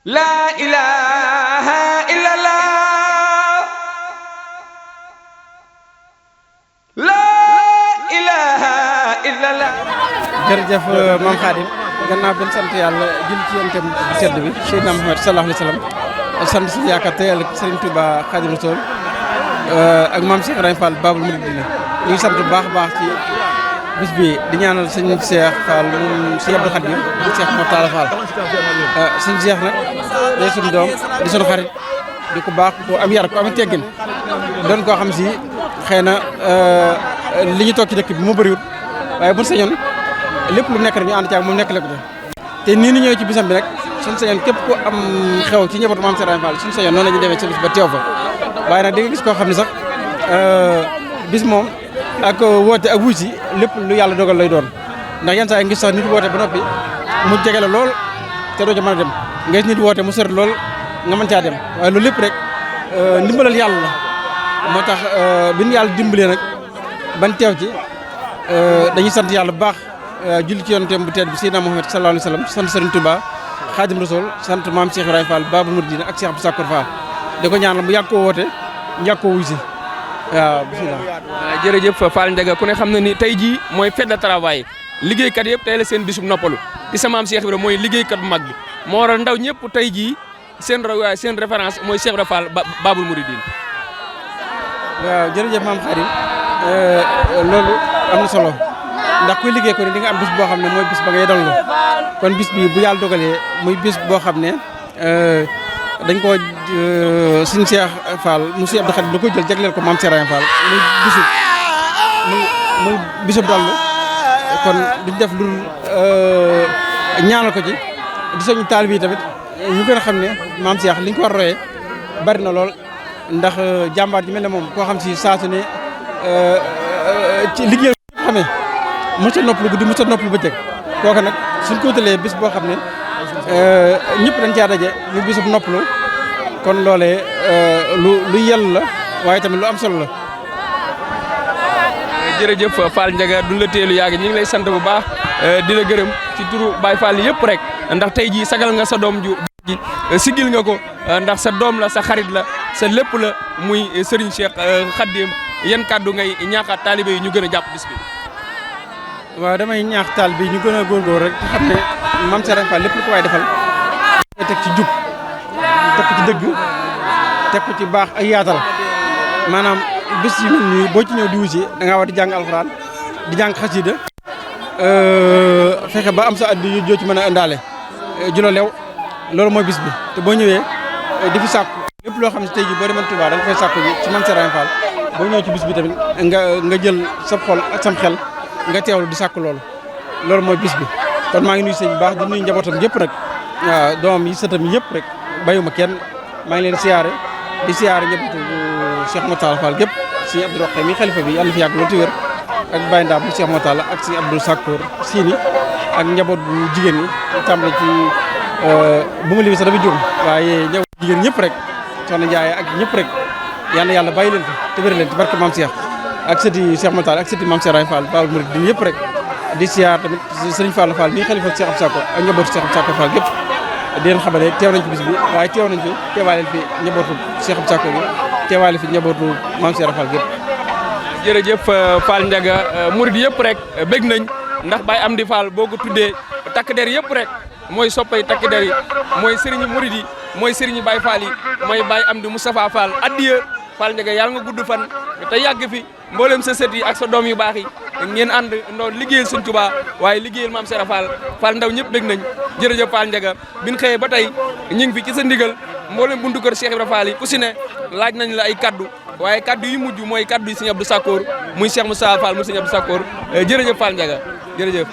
La ilaha illallah. La ilaha illallah. jërëjëf Mame Khadim gannaaw bi ñu sant yàlla jul ci yontem bu sedd bi Seydina Muhammad sallallahu alayhi wa sallam sant si yaakaar te yàlla Serigne Touba Khadim Rassoul ak Mame Cheikh Ibrahima Fall Babul Mouridina ñu ngi sant bu baax a baax ci bis bi di ñaanal sëñ Cheikh Fall moom sëñ Abdou Khadim di Cheikh Mortala Fall sëñ Cheikh nag day suñu doom di suñu xarit di ko baax ko am yar ko am teggin doon koo xam si xëy na li ñu toog ci dëkk bi mu bëriwul waaye bu ñu sañoon lépp lu nekk rek ñu ànd ci ak moom nekk la ko te nii ni ñëwee ci bisam bi rek suñu sañoon képp ku am xew ci njabootu Mame Cheikh Ibrahima Fall suñu sañoon noonu la ñuy demee ci bis ba teew fa waaye nag di nga gis koo xam ne sax bis moom ak woote ak wuy si lépp lu yàlla dogal lay doon ndax yenn saa yi ngis sax nit woote ba noppi mu jege la lool te doo ca mën a dem nga gis nit woote mu sori lool nga mën caa dem waaye loolu lépp rek ndimbalal yàlla la moo tax bi ñu yàlla dimbalee nag ban teew ci dañuy sant yàlla bu baax julli ci yonentam bu tedd bi Seydina Muhammad sallallahu alayhi wa sallam sant Serigne Touba Khadim Rassoul sant Mame Cheikh Ibrahima Fall Babul Mouridina ak Cheikh Abdou Sakor Fall di ko ñaanal mu yàgg koo woote ñu yàgg koo wuy si waaw bisimilah. jërëjëf Fall Ndiaga ku ne xam na ni tey jii mooy fête de travail liggéeykat yëpp tey la seen bisum noppalu di sa Mame Cheikh Ibrahima mooy liggéeykat bu mag bi moo waral ndaw ñëpp tey jii seen référence mooy Cheikh Ibrahima Fall Babul Mouridina. waaw jërëjëf Mame Khadim loolu am na solo ndax kuy liggéey ko ne di nga am bis boo xam ne mooy bis ba ngay dallu kon bis bi bu yàlla dogalee muy bis boo xam ne dañ ko suñu Cheikh Fall monsieur Abdou Khadim da koy jël jagleel ko Mame Cheikh Ibrahima Fall muy bisub dallu kon duñ def lu ñaanal ko ci di soñu taalibe yi tamit ñu gën a xam ne Mame Cheikh li ñu ko war a royee bari na lool ndax jàmbaar ji mel ne moom koo xam si saa su ne ci liggéey bi xamee mos a noppalu guddi mos a noppalu bëccëg kooku nag suñ ko wutalee bis boo xam ne ñëpp dañ caa daje ñu bisub noppalu kon loolee lu yell la waaye tamit lu am solo la. jërëjëf Fall Ndiaga duñ la teelu yàgg ñu ngi lay sant bu baax di la gërëm ci turu Baye Fall yëpp rek ndax tey jii sagal nga sa doom ju ji sigil nga ko ndax sa doom la sa xarit la sa lépp la muy Serigne Cheikh Khadim yan kàddu ngay ñaaxaat taalibe yi ñu gën a jàpp bis bi. waaw damay ñaax taal bi ñu gën a góorgóor rek xam ne Mame Cheikh Ibrahima Fall lépp lu ko waay defal nga teg ci jub teg ko ci dëgg teg ko ci baax ak yaatal maanaam bis yi mel nii boo ci ñëw di wusi da ngaa war di jàng alxuraan di jàng xasida fexe ba am sa addi yu joo ci mën a indaale julo lew loolu mooy bis bi te boo ñëwee di fi sàkku lépp loo xam ne tey jii boo demoon Touba da nga fay sàkku ji ci Mame Cheikh Ibrahima Fall boo ñëwee ci bis bi tamit nga jël sa xol ak sam xel nga teewlu di sàkku loolu mooy bis bi kon maa ngi nuyu sëñ bu baax di nuyu njabootam yëpp nag waaw doomam yi sëtam yëpp rek bayuma kenn maa ngi leen siyaare di siyaare njabootu Cheikh Mortala Fall gépp sëñ Abdou Rokhaya mi xalifa bi yàlla fi yàgg loolu ci wér ak Baye Ndam bu Cheikh Mortala ak sëñ Abdou Sakor Sini ak njaboot bu jigéen ñi tàmbale ci bu ma limee sax dafa jóg waaye njaboot jigéen ñëpp rek soxna Ndiaye ak ñëpp rek yàlla bàyyi leen fi te wér leen ci barke Mame Cheikh ak sëti Cheikh Mortala ak sëti Mame Cheikh Ibrahima Fall Babul Mouridina yëpp rek di siyaar tamit Serigne Fall Fall mi xalifa Cheikh Abdou Sakor ak njabootu Cheikh Abdou Sakor Fall gépp di leen xamal ne teew nañ ci bis bi waaye teew nañ fi teewaale fi njabootu Cheikh Abdou Sakor gi teewaale fi njabootu Mame Cheikh Ibrahima Fall gépp. jërëjëf Fall Ndiaga murid yëpp rek bég nañ ndax Baye Amdi Fall boo ko tuddee takk der yëpp rek mooy soppay takk der yi mooy Serigne murid yi mooy Serigne Baye Fall yi mooy Baye Amdi Moustapha Fall addiya Fall Ndiaga yàlla nga gudd fan te yàgg fi mboolem sa sët yi ak sa doom yu baax yi ngeen ànd ndoo liggéeyal Sëñ Tuubaa waaye liggéeyal Mame Cheikh Fall Fall ndaw ñëpp bég nañ jërëjëf Fall Ndiaga bin xëyee ba tey ñu ngi fi ci sa ndigal mboolem buntu kër Cheikh Ibrahima Fall yi ku si ne laaj nañ la ay kaddu waaye kaddu yi mujj mooy kaddu yi Sëñ Abdou Sakor muy Cheikh Moustapha Fall mu Sëñ Abdou Sakor jërëjëf Fall Ndiaga jërëjëf